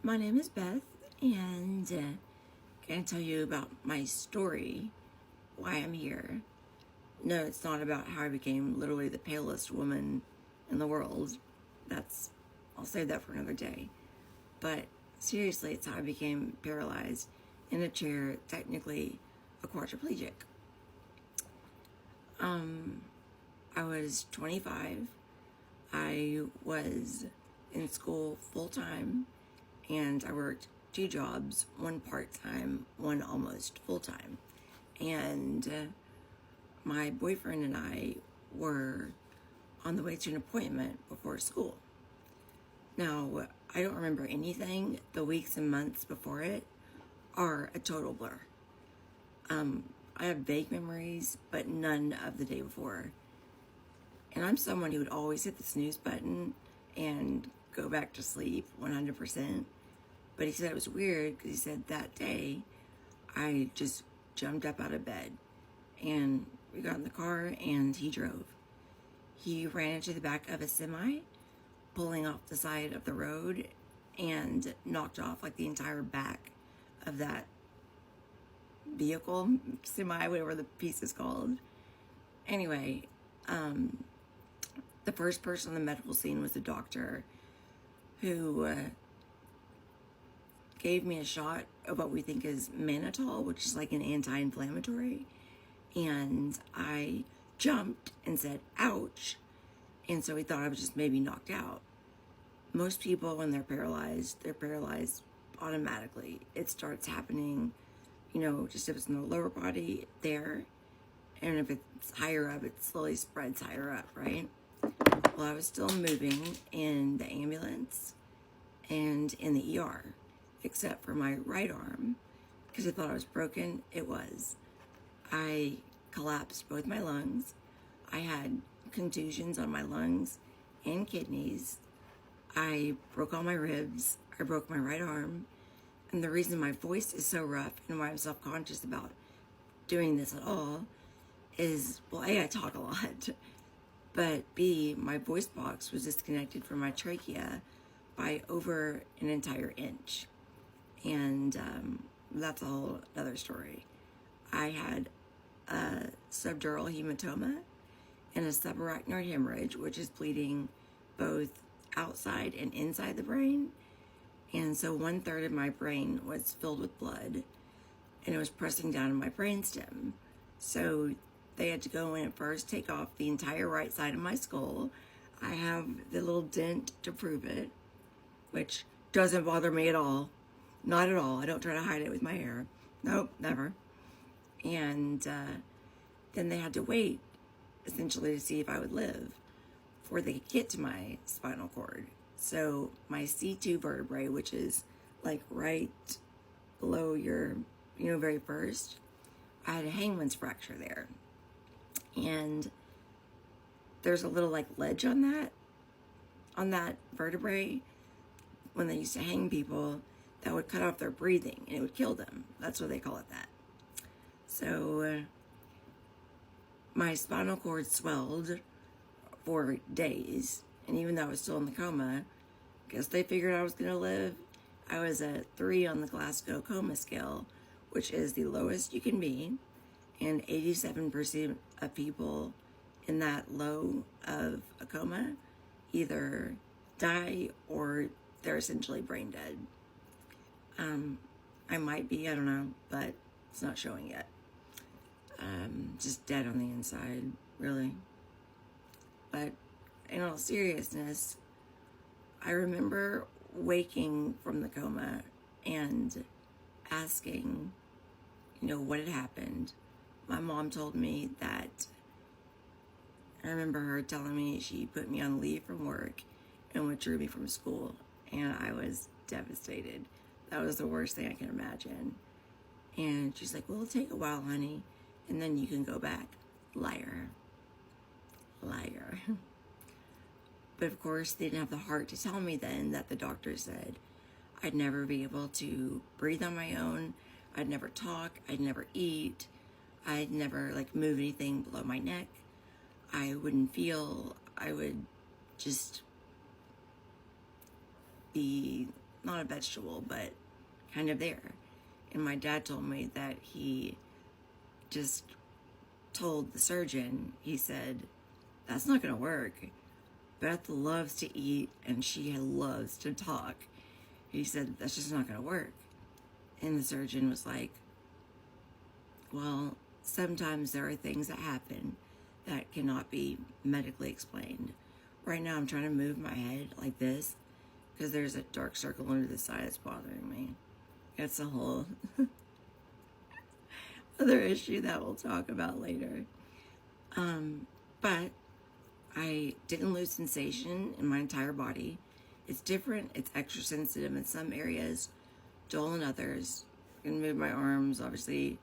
My name is Beth, and I'm going to tell you about my story, why I'm here. No, it's not about how I became literally the palest woman in the world. I'll save that for another day. But seriously, it's how I became paralyzed in a chair, technically a quadriplegic. I was 25. I was in school full-time, and I worked 2 jobs, one part-time, one almost full-time. And my boyfriend and I were on the way to an appointment before school. Now, I don't remember anything. The weeks and months before it are a total blur. I have vague memories, but none of the day before. And I'm someone who would always hit the snooze button and go back to sleep 100%. But he said it was weird because he said that day I just jumped up out of bed and we got in the car and he drove. He ran into the back of a semi, pulling off the side of the road, and knocked off like the entire back of that vehicle, semi, whatever the piece is called. Anyway, the first person on the medical scene was a doctor who gave me a shot of what we think is mannitol, which is like an anti-inflammatory. And I jumped and said, ouch. And so he thought I was just maybe knocked out. Most people, when they're paralyzed automatically. It starts happening, just if it's in the lower body there. And if it's higher up, it slowly spreads higher up, right? Well, I was still moving in the ambulance and in the ER, except for my right arm, because I thought I was broken. It was. I collapsed both my lungs. I had contusions on my lungs and kidneys. I broke all my ribs. I broke my right arm. And the reason my voice is so rough and why I'm self-conscious about doing this at all is, well, A, I talk a lot, but B, my voice box was disconnected from my trachea by over an entire inch. And that's a whole other story. I had a subdural hematoma and a subarachnoid hemorrhage, which is bleeding both outside and inside the brain. And so 1/3 of my brain was filled with blood, and it was pressing down on my brainstem. So they had to go in and first take off the entire right side of my skull. I have the little dent to prove it, which doesn't bother me at all. Not at all. I don't try to hide it with my hair. Nope, never. And then they had to wait, essentially, to see if I would live before they could get to my spinal cord. So my C2 vertebrae, which is like right below your, very first, I had a hangman's fracture there. And there's a little like ledge on that vertebrae when they used to hang people that would cut off their breathing and it would kill them. That's what they call it that. So my spinal cord swelled for days. And even though I was still in the coma, because they figured I was going to live, I was a 3 on the Glasgow coma scale, which is the lowest you can be. And 87% of people in that low of a coma either die or they're essentially brain dead. I might be, I don't know, but it's not showing yet. Just dead on the inside, really. But in all seriousness, I remember waking from the coma and asking, what had happened. My mom told me that, I remember her telling me she put me on leave from work and withdrew me from school, and I was devastated. That was the worst thing I can imagine. And she's like, well, it'll take a while, honey, and then you can go back. Liar. But of course, they didn't have the heart to tell me then that the doctor said I'd never be able to breathe on my own. I'd never talk. I'd never eat. I'd never move anything below my neck. I wouldn't feel. I would just be not a vegetable, but kind of there. And my dad told me that he just told the surgeon, he said, that's not going to work. Beth loves to eat and she loves to talk. He said, that's just not going to work. And the surgeon was like, well, sometimes there are things that happen that cannot be medically explained. Right now I'm trying to move my head like this because there's a dark circle under the side that's bothering me. It's a whole other issue that we'll talk about later. But I didn't lose sensation in my entire body. It's different. It's extra sensitive in some areas, dull in others. I can move my arms, obviously,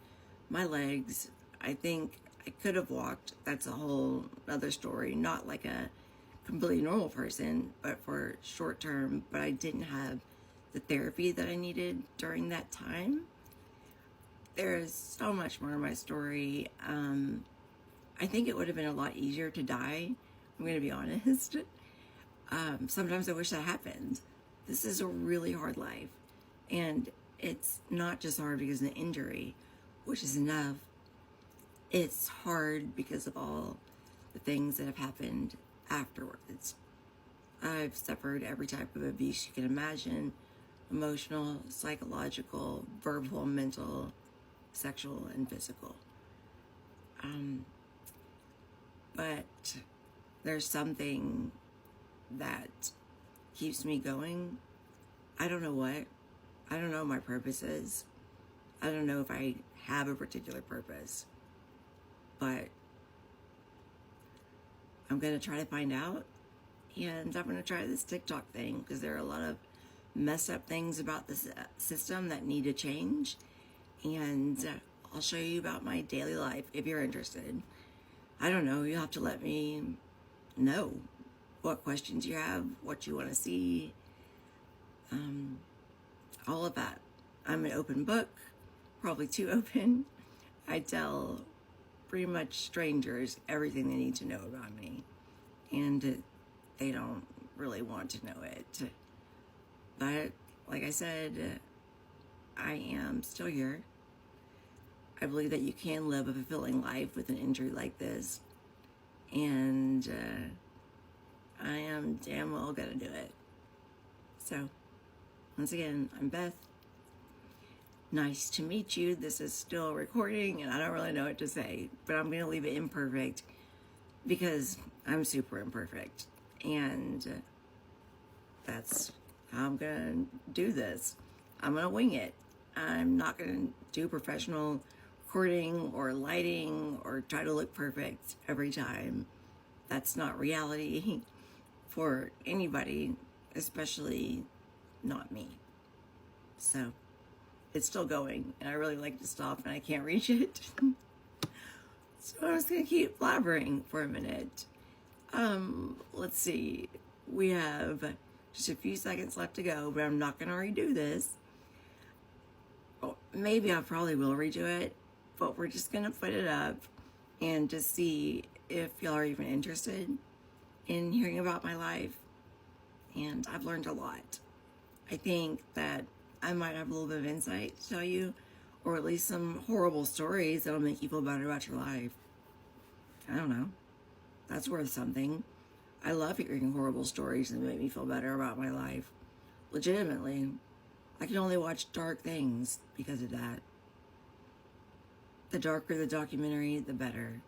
my legs. I think I could have walked. That's a whole other story. Not like a completely normal person, but for short term. But I didn't have the therapy that I needed during that time. There's so much more to my story. I think it would have been a lot easier to die. I'm going to be honest. Sometimes I wish that happened. This is a really hard life. And it's not just hard because of the injury, which is enough. It's hard because of all the things that have happened afterwards. I've suffered every type of abuse you can imagine: emotional, psychological, verbal, mental, sexual, and physical. But there's something that keeps me going. I don't know what. I don't know what my purpose is. I don't know if I have a particular purpose. But I'm going to try to find out. And I'm going to try this TikTok thing because there are a lot of messed up things about this system that need to change. And I'll show you about my daily life if you're interested. I don't know. You'll have to let me know what questions you have, what you want to see, all of that. I'm an open book, probably too open. I tell pretty much strangers everything they need to know about me, and they don't really want to know it. But like I said, I am still here. I believe that you can live a fulfilling life with an injury like this, and I am damn well gonna do it. So, once again, I'm Beth. Nice to meet you. This is still recording, and I don't really know what to say, but I'm gonna leave it imperfect because I'm super imperfect, and that's how I'm gonna do this. I'm gonna wing it. I'm not gonna do professional recording or lighting or try to look perfect every time. That's not reality for anybody, especially not me. So it's still going, and I really like to stop and I can't reach it. So I'm just gonna keep blabbering for a minute. Let's see. We have just a few seconds left to go, but I'm not gonna redo this. Oh, maybe I probably will redo it, but we're just gonna put it up and just see if y'all are even interested in hearing about my life. And I've learned a lot. I think that I might have a little bit of insight to tell you, or at least some horrible stories that'll make you feel better about your life. I don't know. That's worth something. I love hearing horrible stories that make me feel better about my life. Legitimately. I can only watch dark things because of that. The darker the documentary, the better.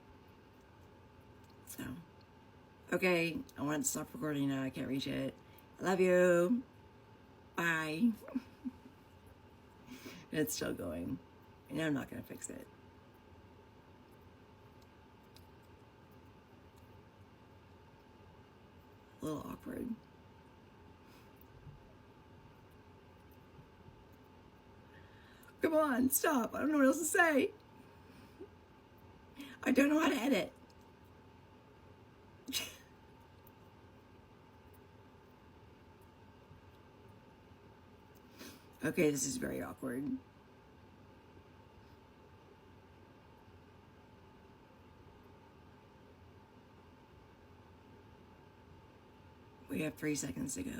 So, okay, I want to stop recording now. I can't reach it. I love you. Bye. It's still going. And I'm not going to fix it. A little awkward. Come on, stop. I don't know what else to say. I don't know how to edit. Okay, this is very awkward. We have 3 seconds to go.